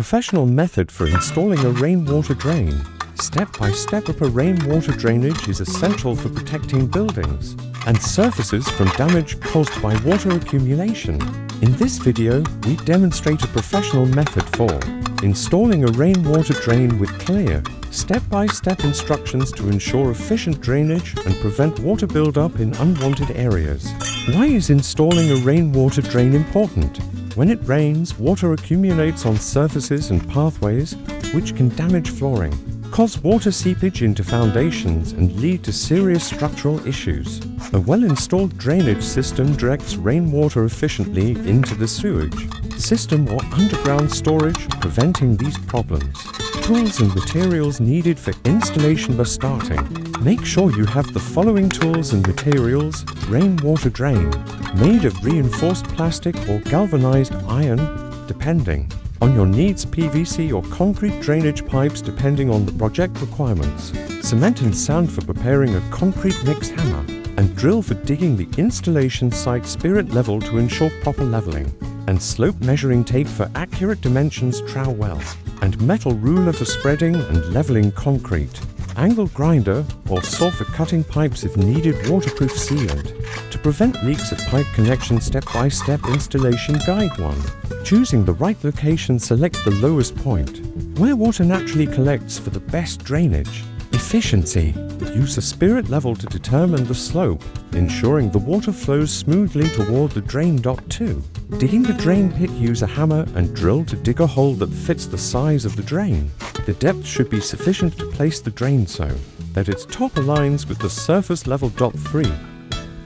professional method for installing a rainwater drain. Step-by-step of a rainwater drainage is essential for protecting buildings and surfaces from damage caused by water accumulation. In this video, we demonstrate a professional method for installing a rainwater drain with clear, step-by-step instructions to ensure efficient drainage and prevent water buildup in unwanted areas. Why is installing a rainwater drain important? When it rains, water accumulates on surfaces and pathways, which can damage flooring, cause water seepage into foundations, and lead to serious structural issues. A well-installed drainage system directs rainwater efficiently into the sewage system or underground storage, preventing these problems. Tools and materials needed for installation by starting. Make sure you have the following tools and materials: rainwater drain, made of reinforced plastic or galvanized iron, depending on your needs, PVC or concrete drainage pipes depending on the project requirements, cement and sand for preparing a concrete mix hammer, and drill for digging the installation site spirit level to ensure proper leveling, and slope measuring tape for accurate dimensions, trowel well, and metal ruler for spreading and leveling concrete, angle grinder or saw for cutting pipes if needed, waterproof sealant. To prevent leaks at pipe connection, step-by-step installation guide 1. Choosing the right location, select the lowest point where water naturally collects for the best drainage. Efficiency. Use a spirit level to determine the slope, ensuring the water flows smoothly toward the drain. 2. Digging the drain pit, use a hammer and drill to dig a hole that fits the size of the drain. The depth should be sufficient to place the drain so that its top aligns with the surface level. 3.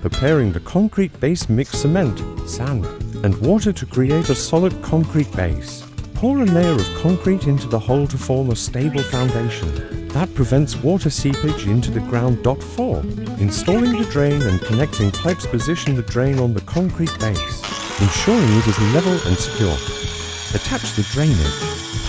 Preparing the concrete base, mix cement, sand, and water to create a solid concrete base. Pour a layer of concrete into the hole to form a stable foundation that prevents water seepage into the ground. 4. Installing the drain and connecting pipes, position the drain on the concrete base, ensuring it is level and secure. Attach the drainage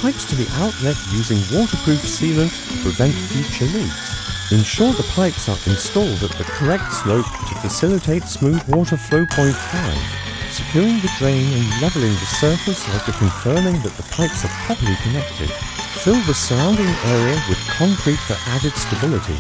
pipes to the outlet using waterproof sealant to prevent future leaks. Ensure the pipes are installed at the correct slope to facilitate smooth water flow. 5. Securing the drain and leveling the surface after confirming that the pipes are properly connected. Fill the surrounding area with concrete for added stability.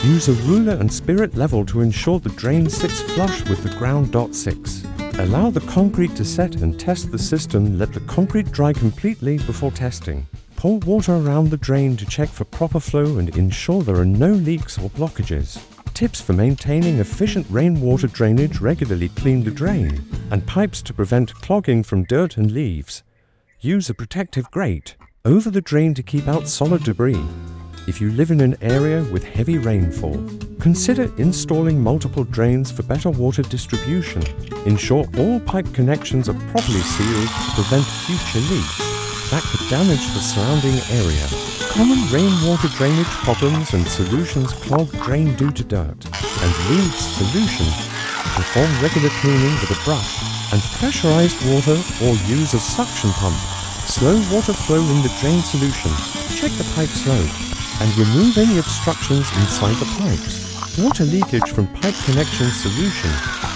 Use a ruler and spirit level to ensure the drain sits flush with the ground. 6. Allow the concrete to set and test the system. Let the concrete dry completely before testing. Pour water around the drain to check for proper flow and ensure there are no leaks or blockages. Tips for maintaining efficient rainwater drainage: regularly clean the drain and pipes to prevent clogging from dirt and leaves. Use a protective grate over the drain to keep out solid debris. If you live in an area with heavy rainfall, consider installing multiple drains for better water distribution. Ensure all pipe connections are properly sealed to prevent future leaks that could damage the surrounding area. Common rainwater drainage problems and solutions: clogged drain due to dirt and leaves. Solution: perform regular cleaning with a brush and pressurized water, or use a suction pump. Slow water flow in the drain solution. Check the pipe slope and remove any obstructions inside the pipes. Water leakage from pipe connection. Solution: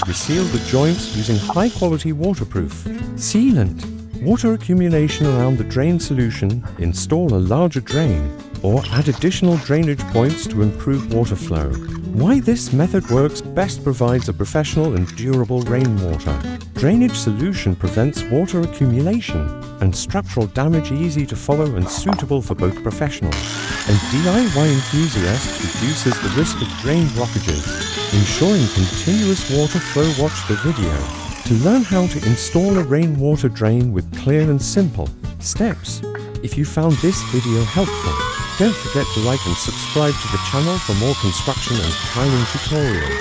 reseal the joints using high-quality waterproof sealant. Water accumulation around the drain solution: install a larger drain or add additional drainage points to improve water flow. Why this method works best: provides a professional and durable rainwater drainage solution, prevents water accumulation and structural damage, easy to follow and suitable for both professionals and DIY enthusiasts, reduces the risk of drain blockages, ensuring continuous water flow. Watch the video to learn how to install a rainwater drain with clear and simple steps. If you found this video helpful, don't forget to like and subscribe to the channel for more construction and tiling tutorials.